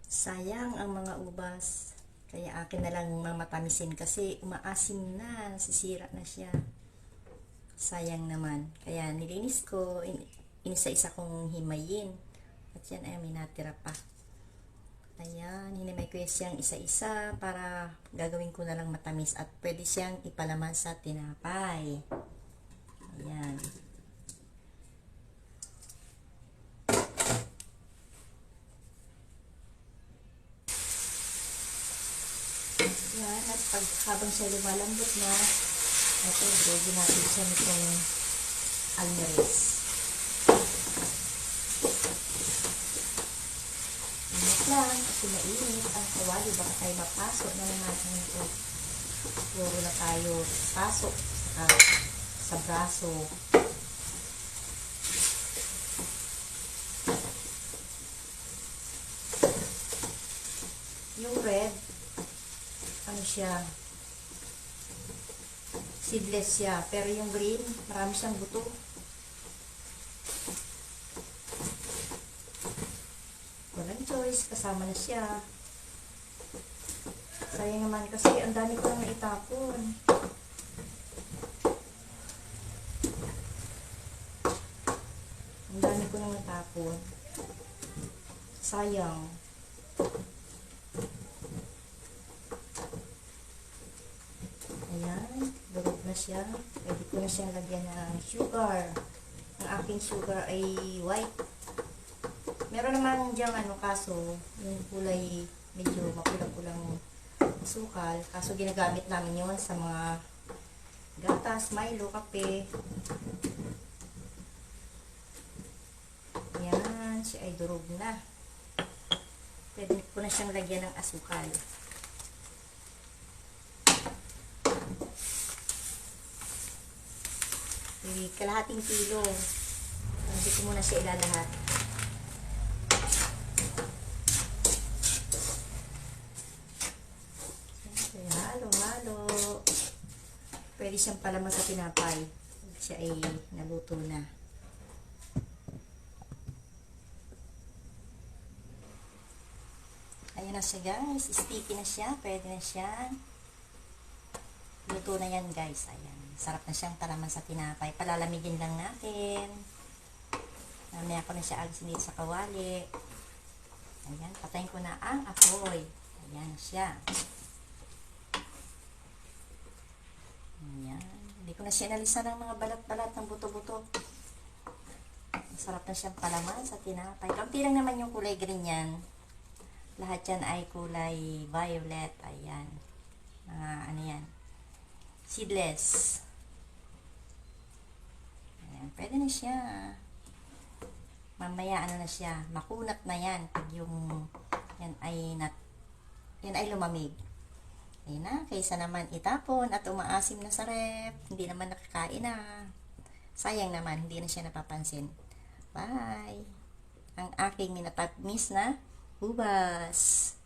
Sayang ang mga ubas. Kaya akin na lang mamatamisin kasi umaasim na, nasisira na siya. Sayang naman. Kaya nilinis ko, inisa-isa kong himayin. At yan ay may natira pa. Ayan, hinimay ko siyang isa-isa para gagawin ko na lang matamis at pwede siyang ipalaman sa tinapay. Ayan. Yan, at habang siya lumalambot na, ito, drogin natin siya nitong almeres. Init lang, kasi mainit ang kawali, baka tayo mapasok na natin ito. Puro na tayo pasok sa braso. Yung red, ano siya, seedless siya. Pero yung green, marami siyang buto. Walang choice, kasama na siya. Sayang naman kasi ang dami ko nang naitapon. Ang dami ko nang natapon. Sayang. Ayan, durog na siya. Pwede ko na siyang lagyan ng sugar. Ang aking sugar ay white. Meron naman diyang kaso, yung kulay medyo mapulang-pulang sukal. Kaso ginagamit namin yun sa mga gatas, Milo, kape. Ayan, siya ay durog na. Pwede ko na siyang lagyan ng asukal. Kalahating kilo. Hindi ko muna siya ilalahat. Okay, halo-halo. Pwede siyang palaman sa tinapay. Siya ay naluto na. Ayan na siya guys. Sticky na siya. Pwede na siya. Luto na yan guys. Ayan. Sarap na siyang talaman sa tinapay. Palalamigin lang natin. Namaya ko na siya alisin dito sa kawali. Ayan. Patayin ko na ang apoy. Ayan siya. Ayan. Hindi ko na siya inalisan ng mga balat-balat ng buto-buto. Sarap na siyang palaman sa tinapay. Kaunti lang naman yung kulay green yan. Lahat yan ay kulay violet. Ayan. Ano yan? Seedless. Ayan, pwede na siya. Mamaya ano na siya, makunat na yan pag yung yan ay lumamig. Ayan na, kaysa naman itapon at umaasim na sa ref, hindi naman nakakain na. Sayang naman, hindi na siya napapansin. Bye! Ang aking minatamis na ubas.